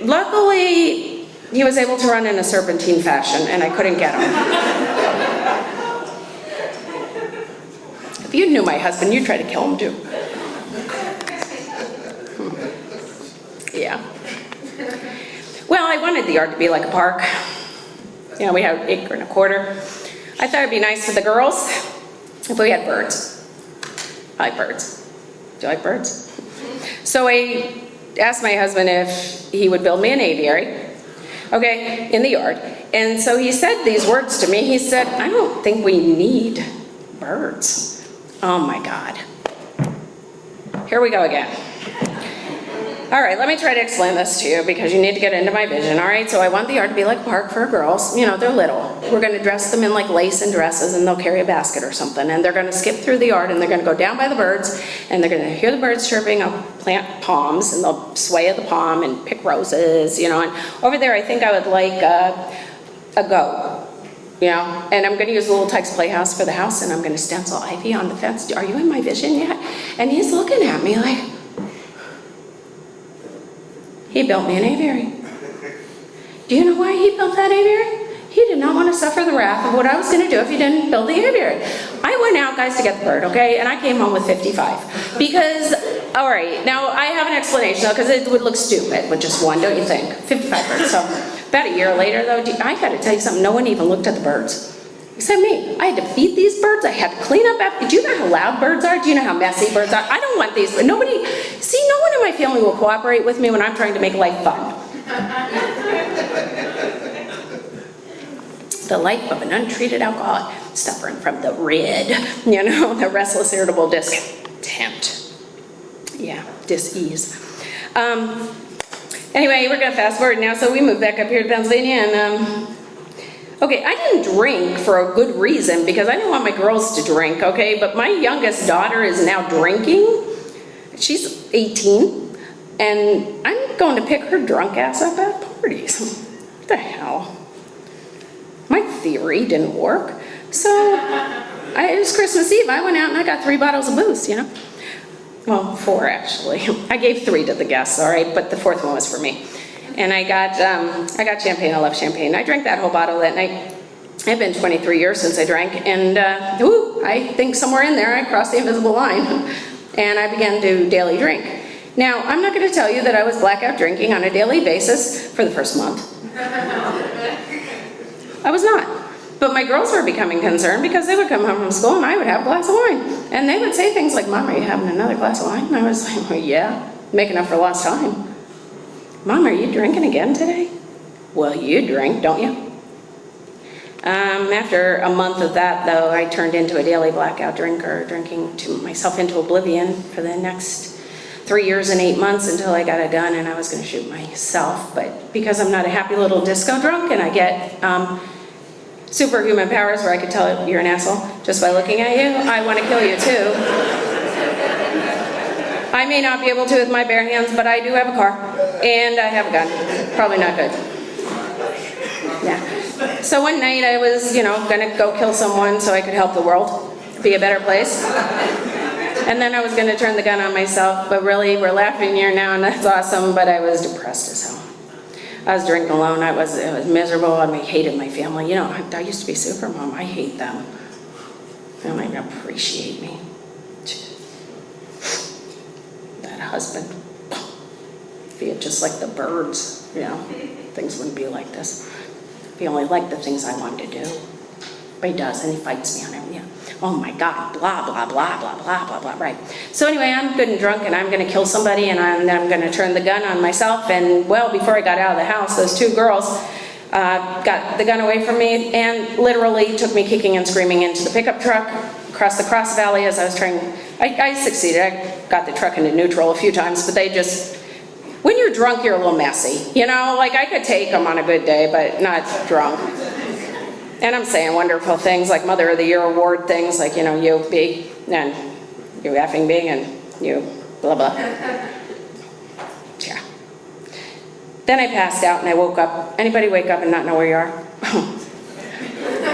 Luckily, he was able to run in a serpentine fashion, and I couldn't get him. If you knew my husband, you'd try to kill him too. Yeah. Well, I wanted the yard to be like a park. You know, we had 1.25 acres. I thought it'd be nice for the girls if we had birds. I like birds. Do you like birds? So I asked my husband if he would build me an aviary, okay, in the yard. And so he said these words to me. He said, I don't think we need birds. Oh my God. Here we go again. All right, let me try to explain this to you because you need to get into my vision. All right, so I want the yard to be like a park for girls. You know, they're little. We're going to dress them in like lace and dresses, and they'll carry a basket or something. And they're going to skip through the yard, and they're going to go down by the birds, and they're going to hear the birds chirping. I'll plant palms, and they'll sway at the palm and pick roses, you know. And over there, I think I would like a goat, you know. And I'm going to use the Little Tykes Playhouse for the house, and I'm going to stencil ivy on the fence. Are you in my vision yet? And he's looking at me like, he built me an aviary. Do you know why he built that aviary? He did not want to suffer the wrath of what I was going to do if he didn't build the aviary. I went out, guys, to get the bird, okay? And I came home with 55. Because, all right, now I have an explanation, though, because it would look stupid with just one, don't you think? 55 birds. So about a year later, though, I got to tell you something. No one even looked at the birds. Except me. I had to feed these birds. I had to clean up after. Do you know how loud birds are? Do you know how messy birds are? I don't want these. Nobody, see, no one in my family will cooperate with me when I'm trying to make life fun. The life of an untreated alcoholic, suffering from the RID, you know, the restless irritable discontent. Yeah, dis-ease. Anyway, we're going to fast forward now. So we moved back up here to Pennsylvania, and okay, I didn't drink for a good reason because I didn't want my girls to drink, okay? But my youngest daughter is now drinking. She's 18, and I'm going to pick her drunk ass up at parties. What the hell? My theory didn't work. So it was Christmas Eve. I went out and I got 3 bottles of booze, you know? Well, 4 actually. I gave 3 to the guests, all right? But the 4th one was for me. And I got champagne. I love champagne. I drank that whole bottle that night. It had been 23 years since I drank, and I think somewhere in there I crossed the invisible line, and I began to daily drink. Now, I'm not going to tell you that I was blackout drinking on a daily basis for the first month. I was not. But my girls were becoming concerned because they would come home from school and I would have a glass of wine. And they would say things like, Mom, are you having another glass of wine? And I was like, well, yeah, making up for lost time. Mom, are you drinking again today? Well, you drink, don't you? After a month of that, though, I turned into a daily blackout drinker, drinking to myself into oblivion for the next 3 years and 8 months until I got a gun and I was going to shoot myself. But because I'm not a happy little disco drunk and I get superhuman powers where I could tell you're an asshole just by looking at you, I want to kill you too. I may not be able to with my bare hands, but I do have a car, and I have a gun. Probably not good. Yeah. So one night I was, gonna go kill someone so I could help the world be a better place. And then I was gonna turn the gun on myself, but really, we're laughing here now, and that's awesome, but I was depressed as hell. I was drinking alone. It was miserable. I hated my family. I used to be super mom. I hate them. They don't even appreciate me. That husband. If he had just like the birds, things wouldn't be like this. If he only liked the things I wanted to do. But he does, and he fights me on it. Oh my God, blah, blah, blah, blah, blah, blah, blah, right. So anyway, I'm good and drunk, and I'm going to kill somebody, and I'm going to turn the gun on myself. And well, before I got out of the house, those 2 girls got the gun away from me and literally took me kicking and screaming into the pickup truck across the cross valley as I was trying. I succeeded. I got the truck into neutral a few times, but they just, when you're drunk, you're a little messy. Like I could take them on a good day, but not drunk. And I'm saying wonderful things like Mother of the Year award things like, you be, and you effing be, and you blah, blah. Yeah. Then I passed out and I woke up. Anybody wake up and not know where you are?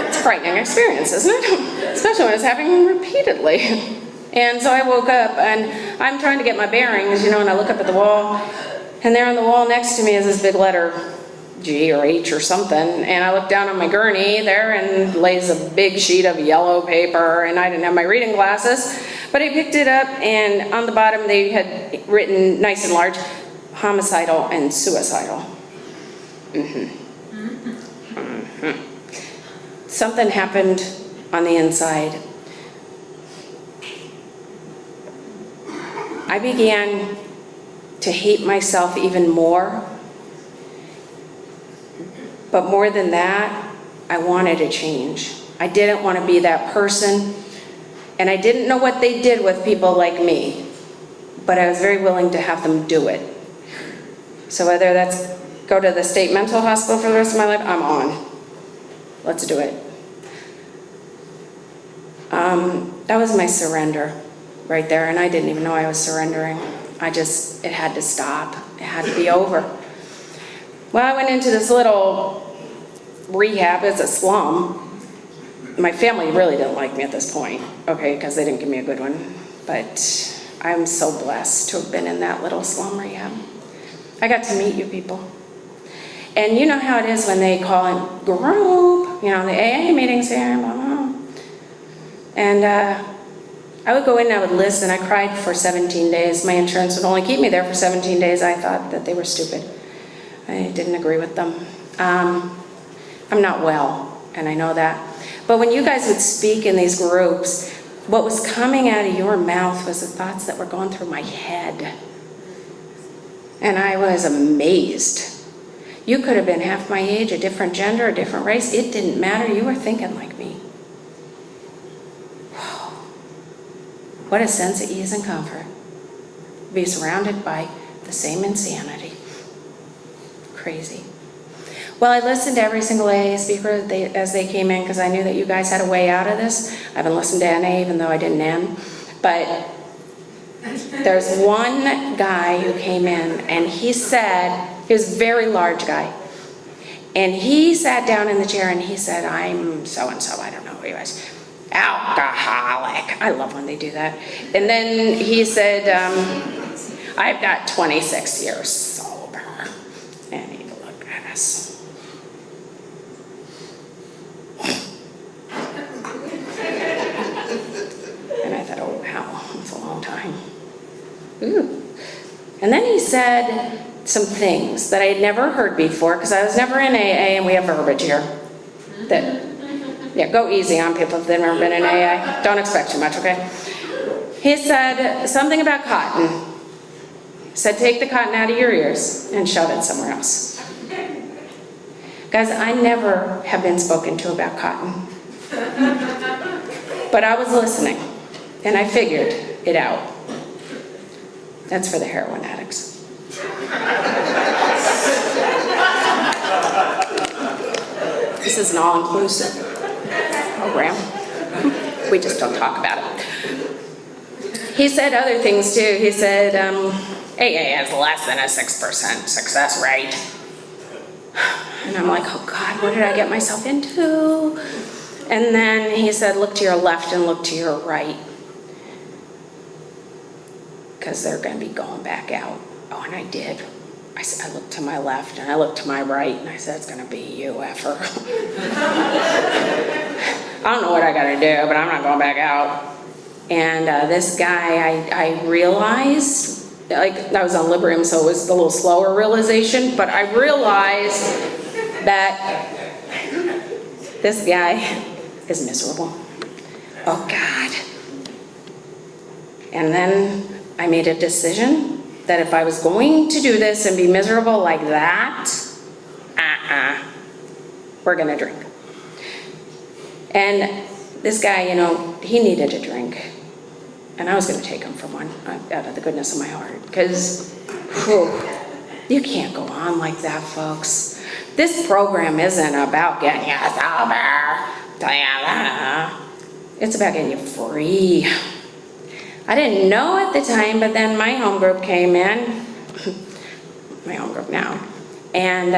It's a frightening experience, isn't it? Especially when it's happening repeatedly. And so I woke up and I'm trying to get my bearings, and I look up at the wall, and there on the wall next to me is this big letter, G or H or something, and I looked down on my gurney there and lays a big sheet of yellow paper, and I didn't have my reading glasses, but I picked it up, and on the bottom they had written nice and large, homicidal and suicidal. Something happened on the inside. I began to hate myself even more. But more than that, I wanted to change. I didn't want to be that person, and I didn't know what they did with people like me, but I was very willing to have them do it. So whether that's go to the state mental hospital for the rest of my life, I'm on. Let's do it. That was my surrender right there, and I didn't even know I was surrendering. It had to stop. It had to be over. Well, I went into this little rehab. It's a slum. My family really didn't like me at this point, okay, because they didn't give me a good one. But I'm so blessed to have been in that little slum rehab. I got to meet you people. And you know how it is when they call it group, the AA meetings here, blah, blah. And I would go in and I would listen. I cried for 17 days. My insurance would only keep me there for 17 days. I thought that they were stupid. I didn't agree with them. I'm not well, and I know that. But when you guys would speak in these groups, what was coming out of your mouth was the thoughts that were going through my head. And I was amazed. You could have been half my age, a different gender, a different race. It didn't matter. You were thinking like me. Whoa. What a sense of ease and comfort. Be surrounded by the same insanity. Crazy. Well, I listened to every single AA speaker as they came in because I knew that you guys had a way out of this. I haven't listened to NA even though I didn't N. But there's one guy who came in and he was a very large guy. And he sat down in the chair and he said, I'm so-and-so, I don't know who he was. Alcoholic. I love when they do that. And then he said, I've got 26 years sober. And he looked at us. And I thought, oh wow, that's a long time. Ooh. And then he said some things that I had never heard before, because I was never in AA, and we have verbiage here. Go easy on people if they've never been in AA. Don't expect too much, okay? He said something about cotton. He said, take the cotton out of your ears and shove it somewhere else. Guys, I never have been spoken to about cotton. But I was listening, and I figured it out. That's for the heroin addicts. This is an all-inclusive program. We just don't talk about it. He said other things too. He said, AA has less than a 6% success rate. And I'm like, oh God, what did I get myself into? And then he said, look to your left and look to your right. Because they're going to be going back out. Oh, and I did. I looked to my left and I looked to my right and I said, it's going to be you, effer. I don't know what I got to do, but I'm not going back out. And this guy, I realized, like I was on Librium, so it was a little slower realization, but I realized that this guy is miserable. Oh God. And then I made a decision that if I was going to do this and be miserable like that, we're gonna drink. And this guy, he needed a drink. And I was gonna take him for one out of the goodness of my heart. Because, you can't go on like that, folks. This program isn't about getting you sober. It's about getting you free. I didn't know at the time, but then my home group came in, my home group now, and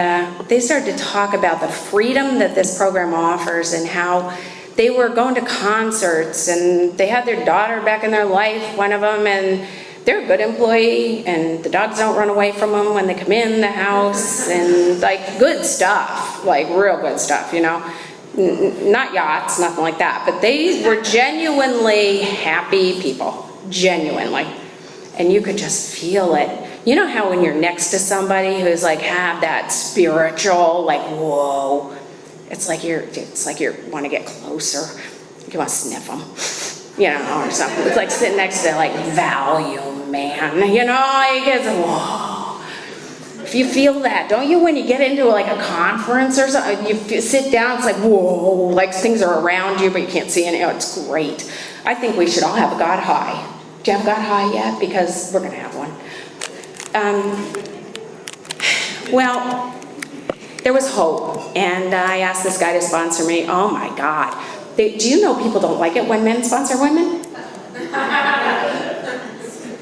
they started to talk about the freedom that this program offers and how they were going to concerts and they had their daughter back in their life, one of them, and they're a good employee, and the dogs don't run away from them when they come in the house, and like good stuff, like real good stuff, you know. Not yachts, nothing like that, but they were genuinely happy people, genuinely. And you could just feel it. You know how when you're next to somebody who's like have that spiritual, like, whoa, it's like you want to get closer. You want to sniff them, you know, or something. It's like sitting next to like Valium, man, you know, like it's, whoa. If you feel that, don't you, when you get into like a conference or something, you sit down, it's like, whoa, like things are around you, but you can't see any. Oh, it's great. I think we should all have a God high. Do you have a God high yet? Because we're going to have one. Well, there was hope, and I asked this guy to sponsor me. Oh my God. Do you know people don't like it when men sponsor women?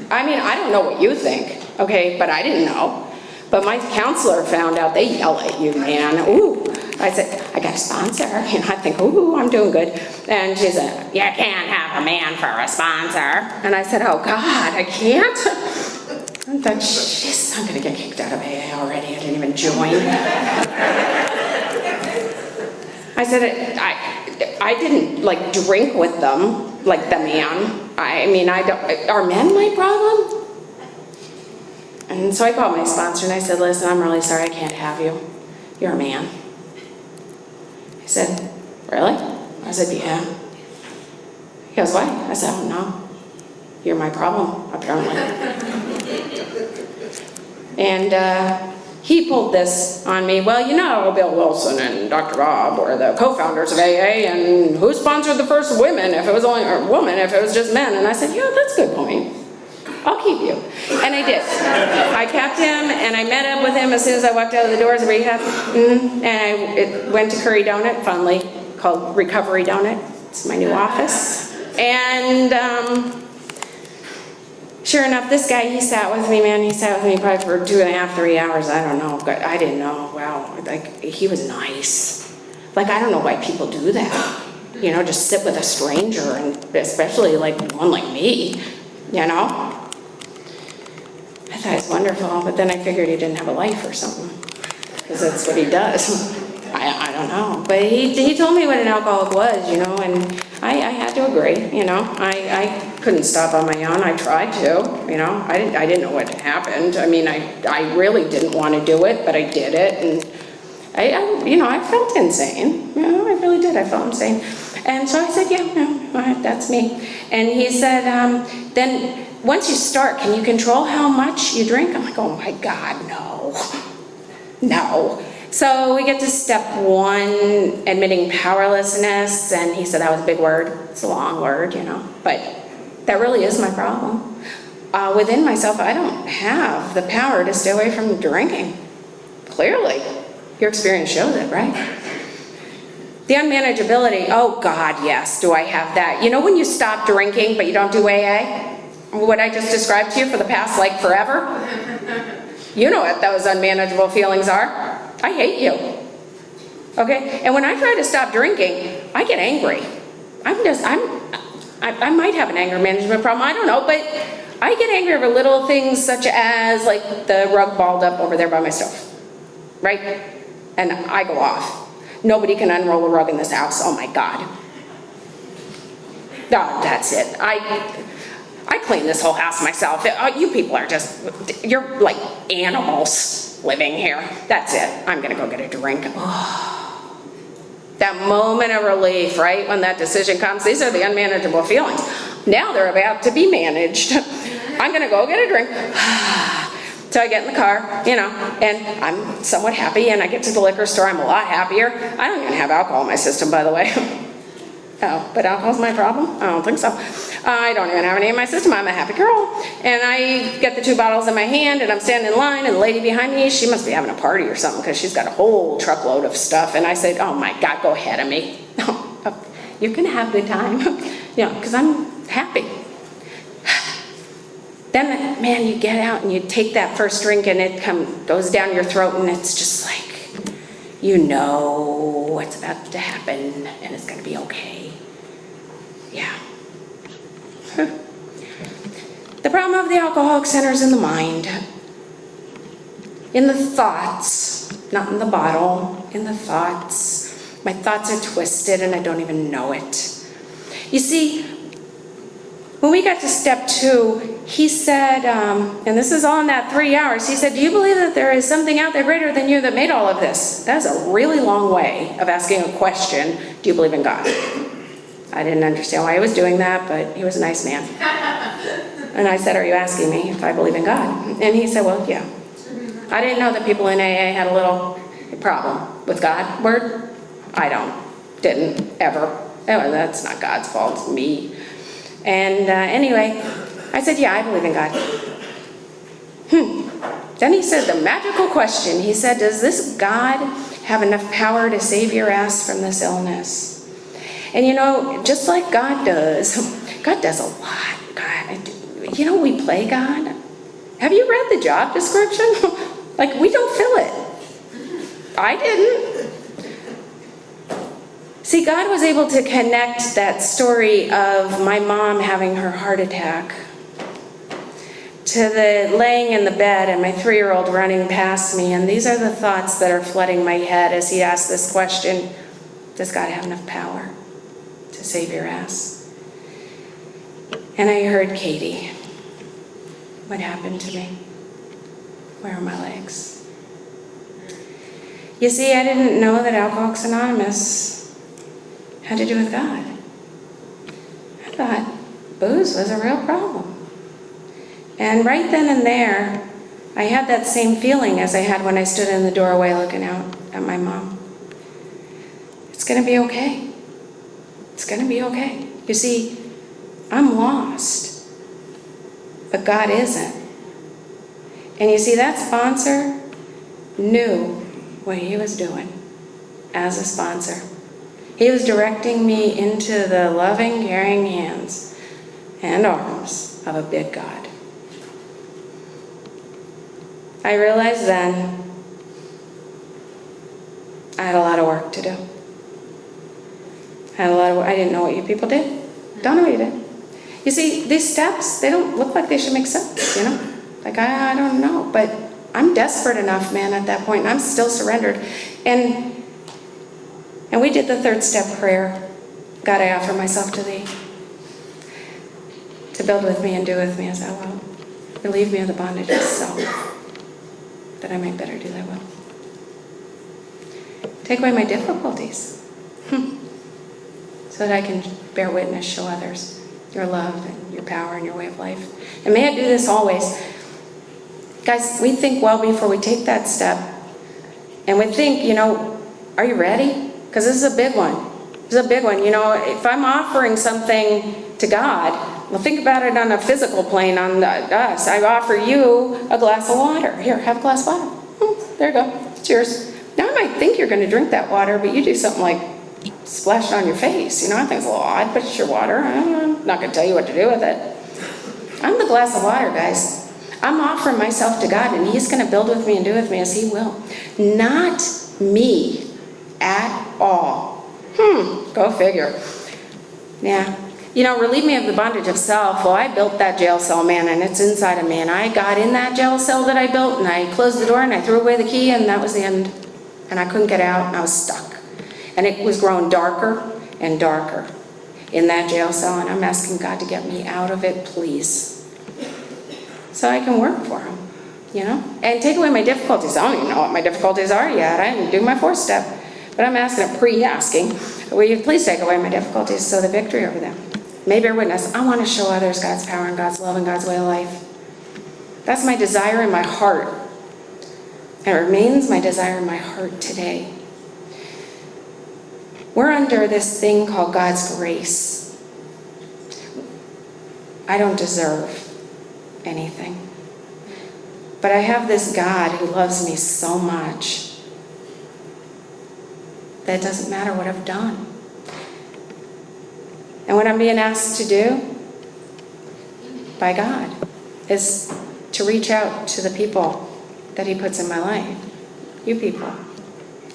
I mean, I don't know what you think, okay, but I didn't know. But my counselor found out, they yell at you, man. Ooh. I said, I got a sponsor. And I think, ooh, I'm doing good. And she said, you can't have a man for a sponsor. And I said, oh God, I can't? I thought, jeez, I'm gonna get kicked out of AA already. I didn't even join. I said, I didn't like drink with them, like the man. I mean, I don't, are men my problem? And so I called my sponsor and I said, listen, I'm really sorry I can't have you. You're a man. He said, really? I said, yeah. He goes, why? I said, oh no. You're my problem, apparently. And he pulled this on me. Well, you know, Bill Wilson and Dr. Bob were the co-founders of AA, and who sponsored the first women if it was only a woman, if it was just men? And I said, yeah, that's a good point. I'll keep you. And I did. I kept him, and I met up with him as soon as I walked out of the doors of rehab. And I went to Curry Donut, fondly called Recovery Donut. It's my new office. And sure enough, this guy, he sat with me, man. He sat with me probably for 2.5, 3 hours. I don't know. But I didn't know. Wow. Like, he was nice. Like, I don't know why people do that. You know, just sit with a stranger, and especially like one like me, you know? I thought it was wonderful, but then I figured he didn't have a life or something, because that's what he does. I don't know, but he told me what an alcoholic was, you know, and I had to agree, you know. I couldn't stop on my own. I tried to, you know. I didn't know what happened. I mean, I really didn't want to do it, but I did it, and I felt insane. You know, I really did. I felt insane, and so I said, yeah, no, that's me. And he said, then. Once you start, can you control how much you drink? I'm like, oh my God, no. So we get to step 1, admitting powerlessness, and he said that was a big word. It's a long word, you know, but that really is my problem. Within myself, I don't have the power to stay away from drinking. Clearly, your experience shows it, right? The unmanageability, oh God, yes, do I have that? You know when you stop drinking, but you don't do AA? What I just described to you for the past, like, forever? You know what those unmanageable feelings are. I hate you. Okay? And when I try to stop drinking, I get angry. I might have an anger management problem, I don't know, but I get angry over little things such as, like, the rug balled up over there by my stove. Right? And I go off. Nobody can unroll a rug in this house. Oh my God. Oh, that's it. I clean this whole house myself. You people are just, you're like animals living here. That's it. I'm gonna go get a drink. Oh. That moment of relief, right? When that decision comes, these are the unmanageable feelings. Now they're about to be managed. I'm gonna go get a drink. So I get in the car, you know, and I'm somewhat happy, and I get to the liquor store, I'm a lot happier. I don't even have alcohol in my system, by the way. Oh, but alcohol's my problem? I don't think so. I don't even have any in my system. I'm a happy girl. And I get the 2 bottles in my hand, and I'm standing in line, and the lady behind me, she must be having a party or something, because she's got a whole truckload of stuff. And I said, oh my God, go ahead of me. You can have a good time. You know, because I'm happy. Then, man, you get out and you take that first drink, and it goes down your throat, and it's just like, you know what's about to happen, and it's going to be okay. Yeah. The problem of the Alcoholic Center is in the mind, in the thoughts, not in the bottle, in the thoughts. My thoughts are twisted and I don't even know it. You see, when we got to step 2, he said, and this is all in that 3 hours, he said, do you believe that there is something out there greater than you that made all of this? That's a really long way of asking a question, do you believe in God? I didn't understand why he was doing that, but he was a nice man. And I said, are you asking me if I believe in God? And he said, well, yeah. I didn't know that people in AA had a little problem with God word. I didn't ever. Anyway, that's not God's fault, it's me. And anyway, I said, yeah, I believe in God. Then he said the magical question. He said, does this God have enough power to save your ass from this illness? And you know, just like God does a lot. God, you know, we play God. Have you read the job description? Like, we don't fill it. I didn't. See, God was able to connect that story of my mom having her heart attack to the laying in the bed and my 3-year-old running past me. And these are the thoughts that are flooding my head as he asked this question, does God have enough power to save your ass? And I heard, Katie, what happened to me? Where are my legs? You see, I didn't know that Alcoholics Anonymous had to do with God. I thought booze was a real problem. And right then and there, I had that same feeling as I had when I stood in the doorway looking out at my mom. It's going to be okay. It's going to be okay. You see, I'm lost, but God isn't. And you see, that sponsor knew what he was doing as a sponsor. He was directing me into the loving, caring hands and arms of a big God. I realized then I had a lot of work to do. I didn't know what you people did. Don't know what you did. You see, these steps, they don't look like they should make sense, you know? Like, I don't know, but I'm desperate enough, man, at that point, and I'm still surrendered. And we did the 3rd step prayer. God, I offer myself to thee, to build with me and do with me as I will. Relieve me of the bondage of self, that I may better do thy will. Take away my difficulties, so that I can bear witness, show others your love and your power and your way of life. And may I do this always. Guys, we think well before we take that step. And we think, you know, are you ready? Because this is a big one. This is a big one. You know, if I'm offering something to God, well, think about it on a physical plane, on us. I offer you a glass of water. Here, have a glass of water. There you go. It's yours. Now, I might think you're going to drink that water, but you do something like splash it on your face. You know, I think it's a little odd, but it's your water. I'm not going to tell you what to do with it. I'm the glass of water, guys. I'm offering myself to God, and he's going to build with me and do with me as he will. Not me at all. Go figure. Yeah. You know, relieve me of the bondage of self. Well, I built that jail cell, man, and it's inside of me. And I got in that jail cell that I built, and I closed the door, and I threw away the key, and that was the end. And I couldn't get out, and I was stuck. And it was growing darker and darker in that jail cell, and I'm asking God to get me out of it, please. So I can work for him, you know? And take away my difficulties. I don't even know what my difficulties are yet. I didn't do my 4th step. But I'm pre-asking, will you please take away my difficulties so the victory over them may bear witness. I want to show others God's power and God's love and God's way of life. That's my desire in my heart. And it remains my desire in my heart today. We're under this thing called God's grace. I don't deserve anything. But I have this God who loves me so much that it doesn't matter what I've done. And what I'm being asked to do by God is to reach out to the people that he puts in my life. You people.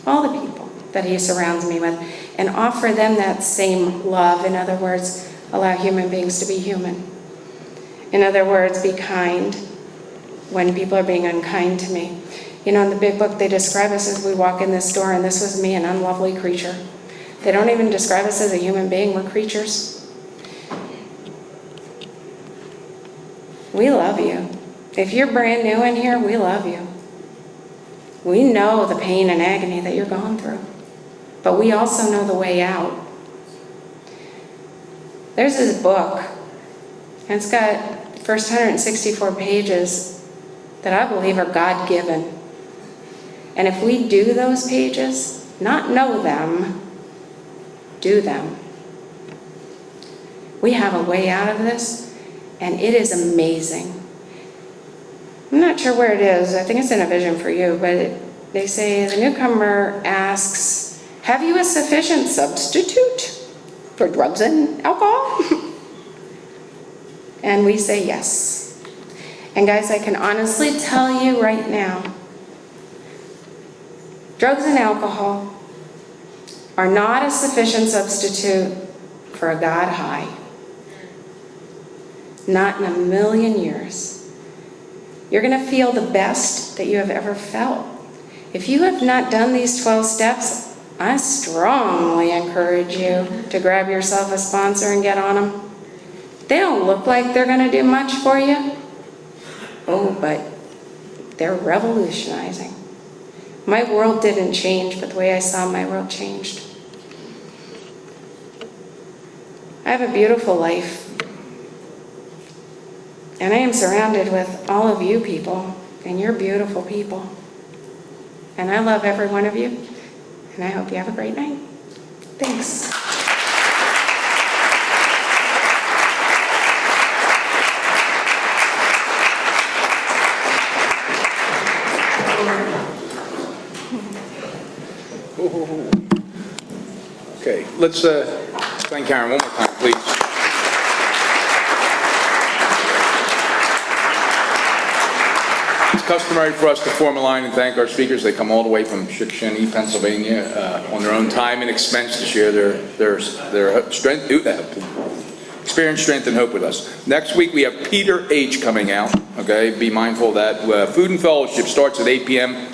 All the people that he surrounds me with. And offer them that same love. In other words, allow human beings to be human. In other words, be kind when people are being unkind to me. You know, in the big book, they describe us as we walk in this door, and this was me, an unlovely creature. They don't even describe us as a human being. We're creatures. We love you. If you're brand new in here, we love you. We know the pain and agony that you're going through, but we also know the way out. There's this book, and it's got first 164 pages that I believe are God-given. And if we do those pages, not know them, do them, we have a way out of this, and it is amazing. I'm not sure where it is. I think it's in a vision for you, but they say the newcomer asks, have you a sufficient substitute for drugs and alcohol? And we say yes. And guys, I can honestly tell you right now, drugs and alcohol are not a sufficient substitute for a God high. Not in a million years. You're going to feel the best that you have ever felt. If you have not done these 12 steps, I strongly encourage you to grab yourself a sponsor and get on them. They don't look like they're going to do much for you. Oh, but they're revolutionizing. My world didn't change, but the way I saw my world changed. I have a beautiful life. And I am surrounded with all of you people, and you're beautiful people. And I love every one of you, and I hope you have a great night. Thanks. Okay, let's thank Karen one more time, please. It's customary for us to form a line and thank our speakers. They come all the way from Shikshani, Pennsylvania, on their own time and expense to share their strength, experience, strength, and hope with us. Next week we have Peter H. coming out. Okay, be mindful of that. Food and Fellowship starts at 8 p.m.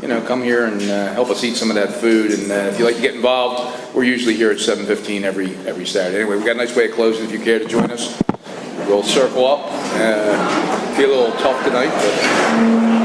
You know, come here and help us eat some of that food. And if you'd like to get involved, we're usually here at 7:15 every Saturday. Anyway, we've got a nice way of closing. If you care to join us, we'll circle up. Be a little tough tonight, but